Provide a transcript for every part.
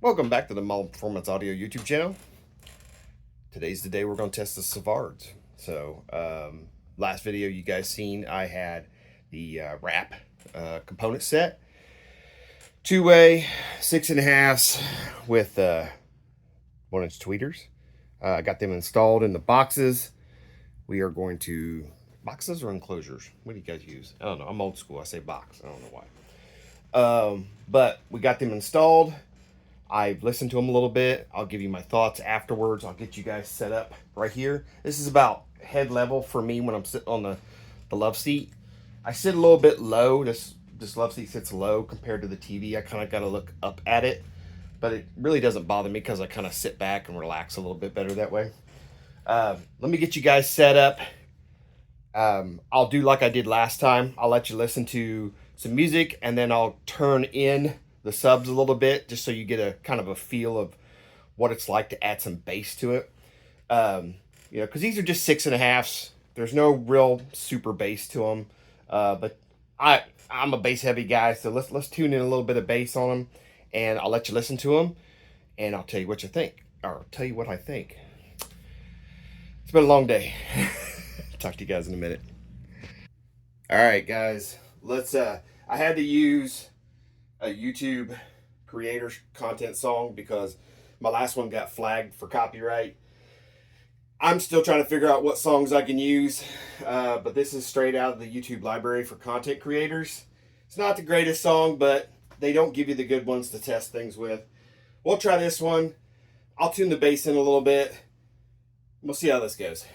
Welcome back to the Model Performance Audio YouTube channel. Today's the day we're going to test the Savards. Last video you guys seen, I had the RAP component set. Two-way, 6.5s with 1-inch tweeters. I got them installed in the boxes. We are going to... Boxes or enclosures? What do you guys use? I don't know. I'm old school. I say box. I don't know why. But we got them installed. I've listened to them a little bit. I'll give you my thoughts afterwards. I'll get you guys set up right here. This is about head level for me when I'm sitting on the love seat. I sit a little bit low. This love seat sits low compared to the TV. I kind of got to look up at it, but it really doesn't bother me because I kind of sit back and relax a little bit better that way. Let me get you guys set up. I'll do like I did last time. I'll let you listen to some music and then I'll turn in the subs a little bit just so you get a kind of a feel of what it's like to add some bass to it. Because these are just 6.5s. There's no real super bass to them. But I'm a bass heavy guy, so let's tune in a little bit of bass on them, and I'll let you listen to them, and I'll tell you what you think, or I'll tell you what I think. It's been a long day. Talk to you guys in a minute. All right, guys. I had to use a YouTube creator content song because my last one got flagged for copyright. I'm still trying to figure out what songs I can use, but this is straight out of the YouTube library for content creators. It's not the greatest song, but they don't give you the good ones to test things with. We'll try this one. I'll tune the bass in a little bit. We'll see how this goes.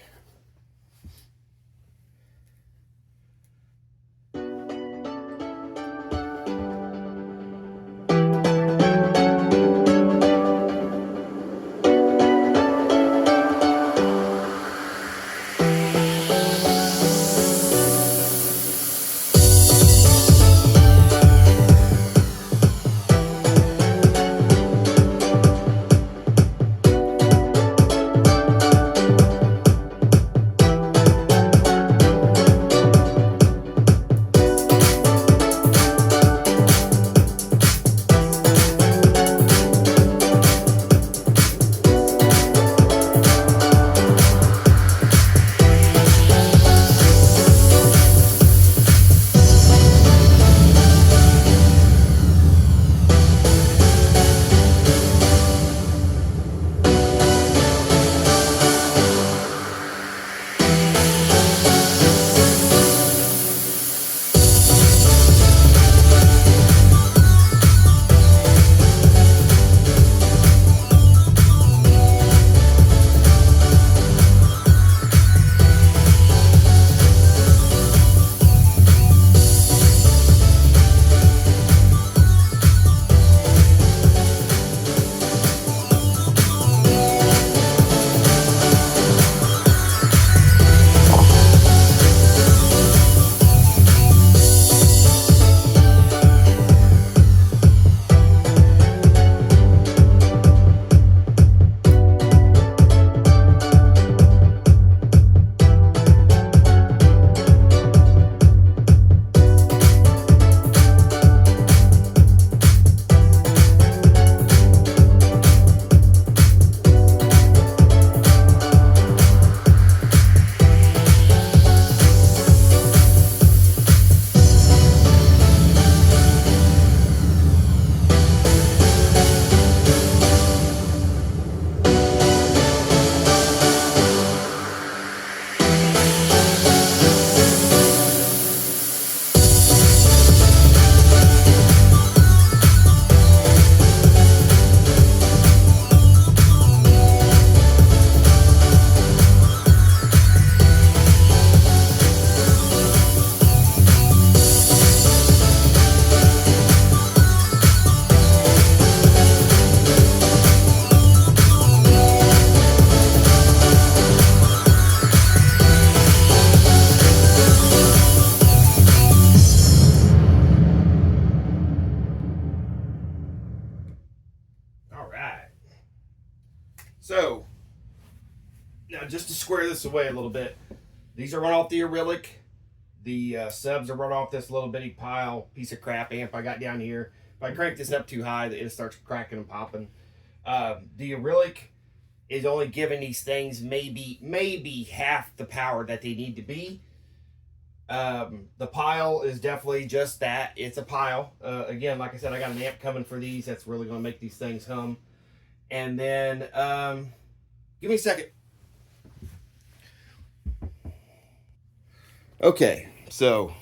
So, now just to square this away a little bit, these are run off the Arylic. The subs are run off this little bitty piece of crap amp I got down here. I crank this up too high, it starts cracking and popping. The acrylic is only giving these things maybe half the power that they need to be. The pile is definitely just that. It's a pile. Again, like I said, I got an amp coming for these. That's really going to make these things hum. And then, give me a second. Okay, so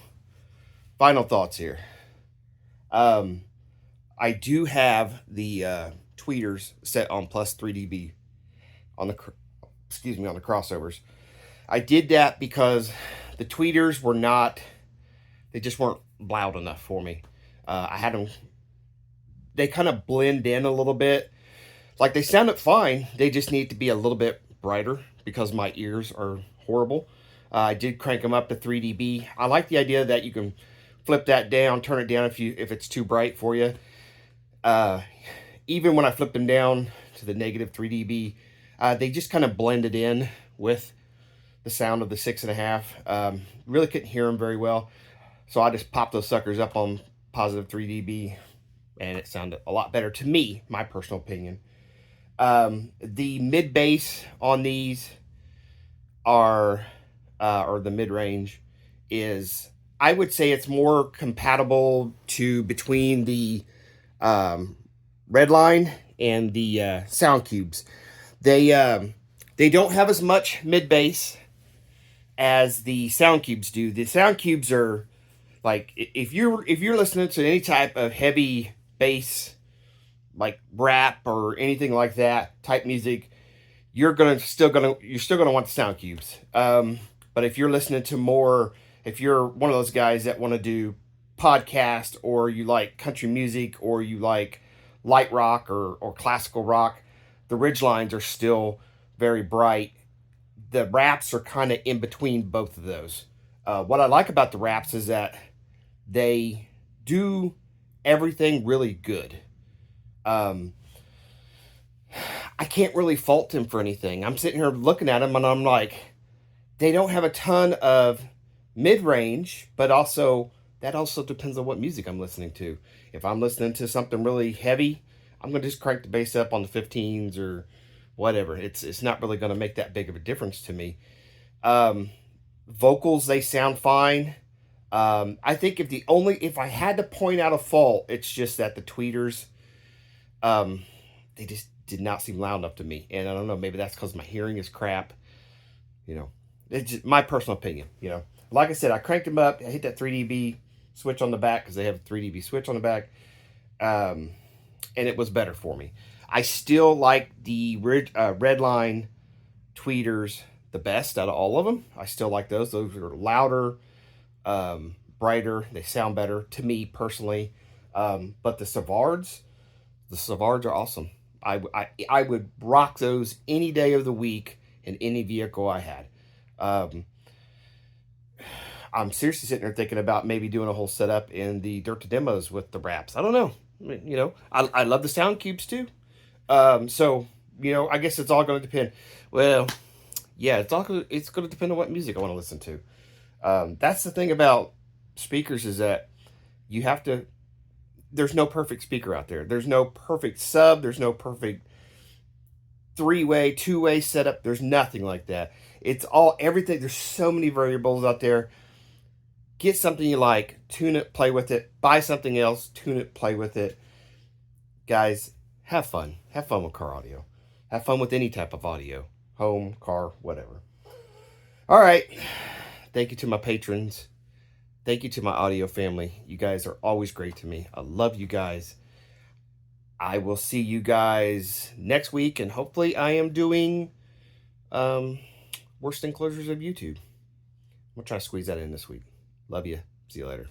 final thoughts here. I do have the tweeters set on plus 3 dB on the on the crossovers. I did that because the tweeters were not, they just weren't loud enough for me. I had them, they kind of blend in a little bit. Like they sounded fine, they just need to be a little bit brighter because my ears are horrible. I did crank them up to 3 dB. I like the idea that you can flip that down, turn it down if it's too bright for you. Even when I flipped them down to the negative 3 dB, they just kind of blended in with the sound of the 6.5. Really couldn't hear them very well, so I just popped those suckers up on positive 3 dB, and it sounded a lot better to me, my personal opinion. The mid bass on these are, or the mid range is, I would say it's more compatible to between the Redline and the Sound Cubes. They don't have as much mid bass as the Sound Cubes do. The Sound Cubes are like, if you're listening to any type of heavy bass, like rap or anything like that type music, you're still gonna want the Sound Cubes. But if you're listening to more, if you're one of those guys that want to do podcast, or you like country music, or you like light rock or classical rock, the Ridgelines are still very bright. The Raps are kind of in between both of those. What I like about the Raps is that they do everything really good. I can't really fault them for anything. I'm sitting here looking at them and I'm like, they don't have a ton of mid-range, but that also depends on what music I'm listening to. If I'm listening to something really heavy, I'm going to just crank the bass up on the 15s or whatever. It's not really going to make that big of a difference to me. Vocals, they sound fine. I think if I had to point out a fault, it's just that the tweeters, they just did not seem loud enough to me. And I don't know, maybe that's because my hearing is crap. You know, it's just my personal opinion. You know, like I said, I cranked them up. I hit that 3 dB switch on the back because they have a 3 dB switch on the back. And it was better for me. I still like the Redline tweeters the best out of all of them. I still like those. Those are louder, brighter. They sound better to me personally. But the Savards are awesome. I would rock those any day of the week in any vehicle I had. I'm seriously sitting there thinking about maybe doing a whole setup in the Dirt to Demos with the Raps. I don't know. I mean, you know, I love the Sound Cubes too. So, you know, I guess it's all going to depend. Well, yeah, it's going to depend on what music I want to listen to. That's the thing about speakers, is that you have to, there's no perfect speaker out there. There's no perfect sub. There's no perfect 3-way, 2-way setup. There's nothing like that. It's all, everything. There's so many variables out there. Get something you like, tune it, play with it. Buy something else, tune it, play with it. Guys, have fun. Have fun with car audio. Have fun with any type of audio. Home, car, whatever. All right. Thank you to my patrons. Thank you to my audio family. You guys are always great to me. I love you guys. I will see you guys next week, and hopefully I am doing worst enclosures of YouTube. I'm going to try to squeeze that in this week. Love you. See you later.